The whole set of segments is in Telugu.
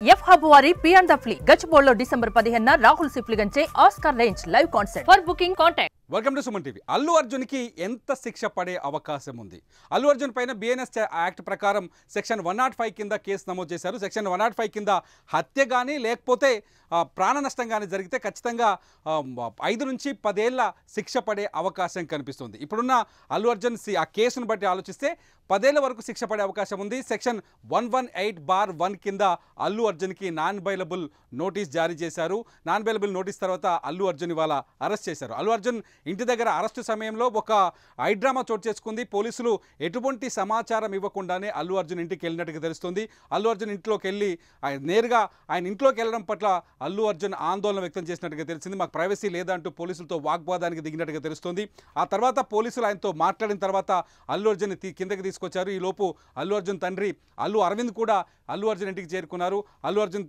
ఎఫ్ హబ్ వారి పియాన్ ద ఫ్లీ గచ్చిబౌలిలో డిసెంబర్ 15న రాహుల్ సిప్లిగంచే Oscar range live concert for booking contact. Welcome to Suman TV. Allu అర్జున్కి ఎంత శిక్ష పడే అవకాశం ఉంది? అల్లు అర్జున్ పైన బిఎన్ఎస్ యాక్ట్ ప్రకారం సెక్షన్ 105 కింద కేసు నమోదు చేశారు. సెక్షన్ 105 కింద హత్య కానీ లేకపోతే ప్రాణ నష్టం కానీ జరిగితే ఖచ్చితంగా 5 నుంచి 10 ఏళ్ల శిక్ష పడే అవకాశం కనిపిస్తుంది. ఇప్పుడున్న అల్లు అర్జున్ ఆ కేసును బట్టి ఆలోచిస్తే 10 ఏళ్ల వరకు శిక్ష పడే అవకాశం ఉంది. సెక్షన్ 118(1) కింద అల్లు అర్జున్కి నాన్ బెయిలబుల్ నోటీస్ జారీ చేశారు. నాన్ బెయిలబుల్ నోటీస్ తర్వాత అల్లు అర్జున్ ఇవాళ అరెస్ట్ చేశారు. అల్లు అర్జున్ ఇంటి దగ్గర అరెస్టు సమయంలో ఒక హైడ్రామా చోటు చేసుకుంది. పోలీసులు ఎటువంటి సమాచారం ఇవ్వకుండానే అల్లు అర్జున్ ఇంటికి వెళ్ళినట్టుగా తెలుస్తుంది. అల్లు అర్జున్ ఇంట్లోకి వెళ్ళి నేరుగా ఆయన ఇంట్లోకి వెళ్ళడం పట్ల అల్లు అర్జున్ ఆందోళన వ్యక్తం చేసినట్టుగా తెలిసింది. మాకు ప్రైవసీ లేదంటూ పోలీసులతో వాగ్వాదానికి దిగినట్టుగా తెలుస్తుంది. ఆ తర్వాత పోలీసులు ఆయనతో మాట్లాడిన తర్వాత అల్లు అర్జున్ కిందకి తీసుకొచ్చారు. ఈ లోపు అల్లు అర్జున్ తండ్రి అల్లు అరవింద్ కూడా అల్లు అర్జున్ ఇంటికి చేరుకున్నారు. అల్లు అర్జున్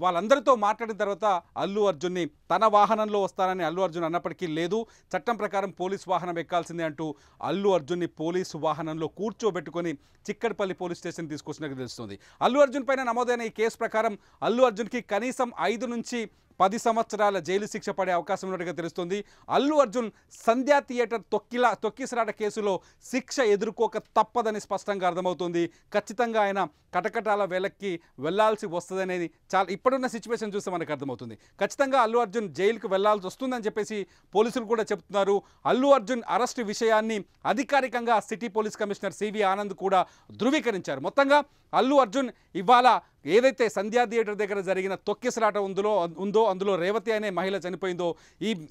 వాళ్ళందరితో మాట్లాడిన తర్వాత అల్లు అర్జున్ని తన వాహనంలో వస్తానని అల్లు అర్జున్ అన్నప్పటికీ లేదు, చట్టం ప్రకారం పోలీసు వాహనం ఎక్కాల్సిందే అంటూ అల్లు అర్జున్ని పోలీసు వాహనంలో కూర్చోబెట్టుకొని చిక్కడపల్లి పోలీస్ స్టేషన్ తీసుకొచ్చినట్టు తెలుస్తుంది. అల్లు అర్జున్ పైన నమోదైన ఈ కేసు ప్రకారం అల్లు అర్జున్కి కనీసం 5 నుంచి 10 సంవత్సరాల జైలు శిక్ష పడే అవకాశం ఉన్నట్టుగా తెలుస్తుంది. అల్లు అర్జున్ సంధ్యా థియేటర్ తొక్కిసలాట కేసులో శిక్ష ఎదుర్కోక తప్పదని స్పష్టంగా అర్థమవుతుంది. ఖచ్చితంగా ఆయన కటకటాల వేలక్కి వెళ్లాల్సి వస్తుందనేది చాలా ఇప్పుడున్న సిచ్యువేషన్ చూస్తే మనకు అర్థమవుతుంది. ఖచ్చితంగా అల్లు అర్జున్ జైలుకు వెళ్లాల్సి వస్తుందని చెప్పేసి పోలీసులు కూడా చెప్తున్నారు. అల్లు అర్జున్ అరెస్టు విషయాన్ని అధికారికంగా city police commissioner CV Anand కూడా ధృవీకరించారు. మొత్తంగా అల్లు అర్జున్ ఇవాళ ఏదైతే సంధ్యా థియేటర్ దగ్గర జరిగిన తొక్కిసలాట ఉందో అందులో రేవతి అనే మహిళ చనిపోయిందో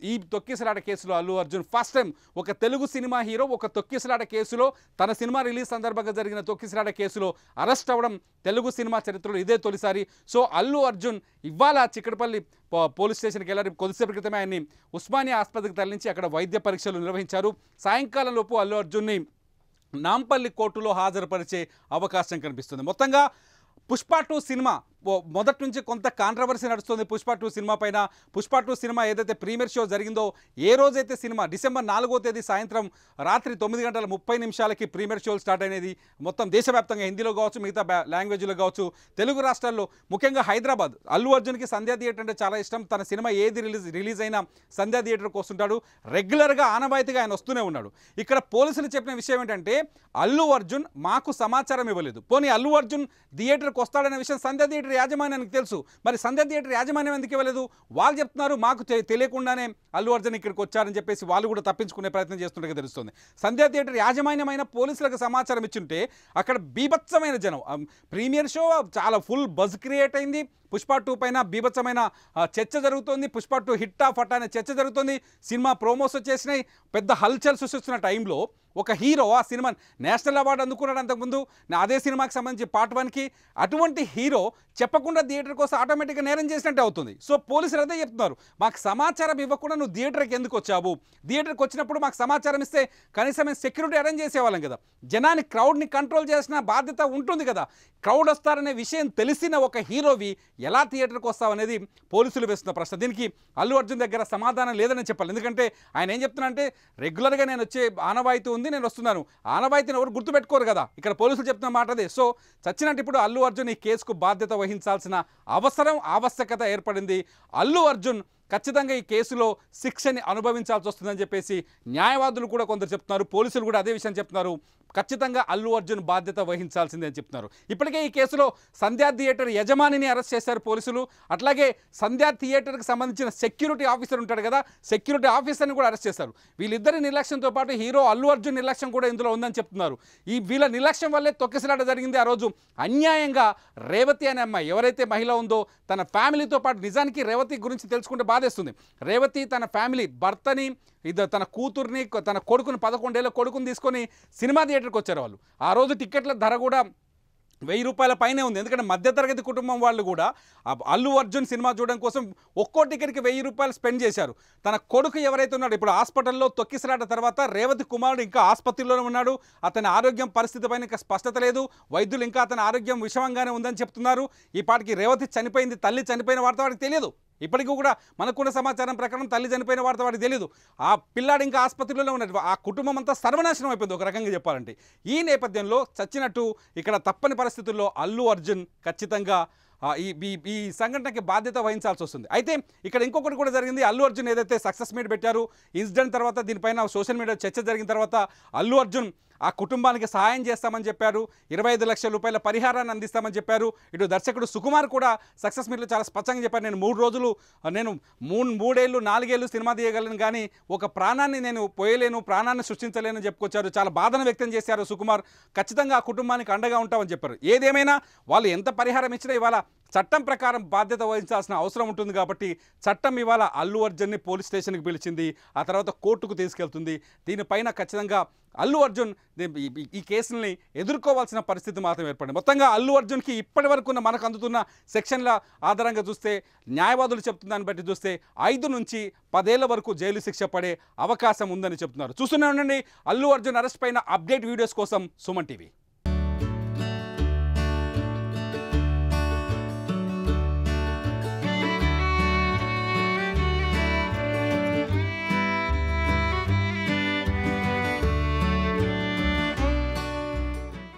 ఈ తొక్కిసలాట కేసులో అల్లు అర్జున్ ఫస్ట్ టైం ఒక తెలుగు సినిమా హీరో ఒక తొక్కిసలాట కేసులో తన సినిమా రిలీజ్ సందర్భంగా జరిగిన తొక్కిసలాట కేసులో అరెస్ట్ అవ్వడం తెలుగు సినిమా చరిత్రలో ఇదే తొలిసారి. సో అల్లు అర్జున్ ఇవాళ చిక్కడపల్లి పోలీస్ స్టేషన్కి వెళ్ళారు. కొద్దిసేపటి క్రితమే ఆయన్ని ఉస్మానియా ఆసుపత్రికి తరలించి అక్కడ వైద్య పరీక్షలు నిర్వహించారు. సాయంకాలం లోపు అల్లు అర్జున్ని నాంపల్లి కోర్టులో హాజరుపరిచే అవకాశం కనిపిస్తుంది. మొత్తంగా పుష్ప 2 సినిమా మొదటి నుంచి కొంత కాంట్రవర్సీ నడుస్తుంది. పుష్ప 2 సినిమా పైన. పుష్ప 2 సినిమా ఏదైతే ప్రీమియర్ షో జరిగిందో ఏ రోజైతే సినిమా డిసెంబర్ 4వ తేదీ సాయంత్రం రాత్రి 9:30 ప్రీమియర్ షోలు స్టార్ట్ అనేది మొత్తం దేశవ్యాప్తంగా హిందీలో కావచ్చు మిగతా లాంగ్వేజ్లో కావచ్చు తెలుగు రాష్ట్రాల్లో ముఖ్యంగా హైదరాబాద్ అల్లు అర్జున్కి సంధ్యా థియేటర్ అంటే చాలా ఇష్టం. తన సినిమా ఏది రిలీజ్ అయినా సంధ్యా థియేటర్కి వస్తుంటాడు. రెగ్యులర్గా ఆనవాయితీగా ఆయన వస్తూనే ఉన్నాడు. ఇక్కడ పోలీసులు చెప్పిన విషయం ఏంటంటే అల్లు అర్జున్ మాకు సమాచారం ఇవ్వలేదు. పోనీ అల్లు అర్జున్ థియేటర్కి వస్తాడనే విషయం సంధ్యా థియేటర్ యాజమాన్యానికి తెలుసు. మరి సంధ్యా థియేటర్ యాజమాన్యం ఎందుకు ఇవ్వలేదు? వాళ్ళు చెప్తున్నారు మాకు తెలియకుండానే అల్లు అర్జున్ ఇక్కడికి వచ్చారని చెప్పేసి వాళ్ళు కూడా తప్పించుకునే ప్రయత్నం చేస్తుండగా తెలుస్తుంది. సంధ్యా థియేటర్ యాజమాన్యమైన పోలీసులకు సమాచారం ఇచ్చుంటే అక్కడ బీభత్సమైన జనం, ప్రీమియర్ షో చాలా ఫుల్ బజ్ క్రియేట్ అయింది. పుష్ప 2 పైన బీభత్సమైన చర్చ జరుగుతుంది. పుష్ప 2 హిట్టా ఫటా అనే చర్చ జరుగుతుంది. సినిమా ప్రోమోస్ వచ్చేసినాయి. పెద్ద హల్చల్ సృష్టిస్తున్న టైంలో ఒక హీరో ఆ సినిమా నేషనల్ అవార్డు అందుకున్నాడు అంతకుముందు అదే సినిమాకి సంబంధించి పార్ట్ 1కి. అటువంటి హీరో చెప్పకుండా థియేటర్ కోసం ఆటోమేటిక్గా నేరం చేసినట్టే అవుతుంది. సో పోలీసులు అదే చెప్తున్నారు, మాకు సమాచారం ఇవ్వకుండా నువ్వు థియేటర్కి ఎందుకు వచ్చావు? థియేటర్కి వచ్చినప్పుడు మాకు సమాచారం ఇస్తే కనీసం మేము సెక్యూరిటీ అరేంజ్ చేసేవాళ్ళం కదా. జనాన్ని క్రౌడ్ని కంట్రోల్ చేసిన బాధ్యత ఉంటుంది కదా. క్రౌడ్ వస్తారనే విషయం తెలిసిన ఒక హీరోవి ఎలా థియేటర్కి వస్తావనేది పోలీసులు వేస్తున్న ప్రశ్న. దీనికి అల్లు అర్జున్ దగ్గర సమాధానం లేదని చెప్పాలి. ఎందుకంటే ఆయన ఏం చెప్తున్నారంటే రెగ్యులర్గా నేను వచ్చే ఆనవాయితీ ఉంది, నేను వస్తున్నాను. ఆనవాయితీని ఎవరు గుర్తుపెట్టుకోరు కదా. ఇక్కడ పోలీసులు చెప్తున్న మాట అదే. సో చచ్చినట్టు ఇప్పుడు అల్లు అర్జున్ ఈ కేసుకు బాధ్యత వహించాల్సిన ఆవశ్యకత ఏర్పడింది. అల్లు అర్జున్ ఖచ్చితంగా ఈ కేసులో శిక్షని అనుభవించాల్సి వస్తుందని చెప్పేసి న్యాయవాదులు కూడా కొందరు చెప్తున్నారు. పోలీసులు కూడా అదే విషయం చెప్తున్నారు. ఖచ్చితంగా అల్లు అర్జున్ బాధ్యత వహించాల్సిందే అని చెప్తున్నారు. ఇప్పటికే ఈ కేసులో సంధ్యా థియేటర్ యజమానిని అరెస్ట్ చేశారు పోలీసులు. అట్లాగే సంధ్యా థియేటర్కి సంబంధించిన సెక్యూరిటీ ఆఫీసర్ ఉంటాడు కదా, సెక్యూరిటీ ఆఫీసర్ని కూడా అరెస్ట్ చేశారు. వీళ్ళిద్దరి నిర్లక్ష్యంతో పాటు హీరో అల్లు అర్జున్ నిర్లక్ష్యం కూడా ఇందులో ఉందని చెప్తున్నారు. వీళ్ళ నిర్లక్ష్యం వల్లే తొక్కిసలాట జరిగింది. ఆ రోజు అన్యాయంగా రేవతి అనే అమ్మాయి ఎవరైతే మహిళ ఉందో తన ఫ్యామిలీతో పాటు, నిజానికి రేవతి గురించి తెలుసుకుంటే బాధేస్తుంది. రేవతి తన ఫ్యామిలీ భర్తని తన కూతుర్ని తన కొడుకుని 11 ఏళ్ళ కొడుకుని తీసుకొని సినిమా థియేటర్కి వచ్చారు. వాళ్ళు ఆ రోజు టికెట్ల ధర కూడా 1000 రూపాయల పైనే ఉంది. ఎందుకంటే మధ్యతరగతి కుటుంబం వాళ్ళు కూడా అల్లు అర్జున్ సినిమా చూడడం కోసం ఒక్కో టికెట్కి 1000 రూపాయలు స్పెండ్ చేశారు. తన కొడుకు ఎవరైతే ఉన్నాడో ఇప్పుడు హాస్పిటల్లో తొక్కిసలాట తర్వాత రేవతి కుమారుడు ఇంకా ఆసుపత్రిలోనే ఉన్నాడు. అతని ఆరోగ్యం పరిస్థితి పైన ఇంకా స్పష్టత లేదు. వైద్యులు ఇంకా అతని ఆరోగ్యం విషమంగానే ఉందని చెప్తున్నారు. ఈ పాటికి రేవతి చనిపోయింది, తల్లి చనిపోయిన వార్త వాడికి తెలియదు. ఇప్పటికీ కూడా మనకున్న సమాచారం ప్రకారం తల్లి చనిపోయిన వార్త వాడికి తెలియదు. ఆ పిల్లాడు ఇంకా ఆసుపత్రిలోనే ఉన్నట్టు, ఆ కుటుంబం అంతా సర్వనాశనం అయిపోయింది ఒక రకంగా చెప్పాలంటే. ఈ నేపథ్యంలో చచ్చినట్టు ఇక్కడ తప్పని పరిస్థితుల్లో అల్లు అర్జున్ ఖచ్చితంగా ఈ సంఘటనకి బాధ్యత వహించాల్సి వస్తుంది. అయితే ఇక్కడ ఇంకొకటి కూడా జరిగింది. అల్లు అర్జున్ ఏదైతే సక్సెస్ మీట్ పెట్టారు, ఇన్సిడెంట్ తర్వాత దీనిపైన సోషల్ మీడియా చర్చ జరిగిన తర్వాత అల్లు అర్జున్ ఆ కుటుంబానికి సహాయం చేస్తామని చెప్పారు, 25 లక్షల రూపాయల పరిహారాన్ని అందిస్తామని చెప్పారు. ఇటు దర్శకుడు సుకుమార్ కూడా సక్సెస్ మీట్లో చాలా స్పష్టంగా చెప్పారు, నేను 3 రోజులు నేను 3 ఏళ్ళు 4 ఏళ్ళు సినిమా తీయగలను, కానీ ఒక ప్రాణాన్ని నేను పోయలేను, ప్రాణాన్ని సృష్టించలేనని చెప్పుకొచ్చారు. చాలా బాధను వ్యక్తం చేశారు సుకుమార్. ఖచ్చితంగా ఆ కుటుంబానికి అండగా ఉంటామని చెప్పారు. ఏదేమైనా వాళ్ళు ఎంత పరిహారం ఇచ్చినా ఇవాళ చట్టం ప్రకారం బాధ్యత వహించాల్సిన అవసరం ఉంటుంది. కాబట్టి చట్టం ఇవాళ అల్లు అర్జున్ని పోలీస్ స్టేషన్కి పిలిచింది, ఆ తర్వాత కోర్టుకు తీసుకెళ్తుంది. దీనిపైన ఖచ్చితంగా అల్లు అర్జున్ ఈ కేసుల్ని ఎదుర్కోవాల్సిన పరిస్థితి మాత్రం ఏర్పడింది. మొత్తంగా అల్లు అర్జున్కి ఇప్పటి వరకు మనకు అందుతున్న సెక్షన్ల ఆధారంగా చూస్తే, న్యాయవాదులు చెప్తున్న దాన్ని బట్టి చూస్తే 5 నుంచి 10 ఏళ్ల వరకు జైలు శిక్ష పడే అవకాశం ఉందని చెప్తున్నారు. చూస్తూనే ఉండండి అల్లు అర్జున్ అరెస్ట్ పైన అప్డేట్ వీడియోస్ కోసం సుమన్ టీవీ.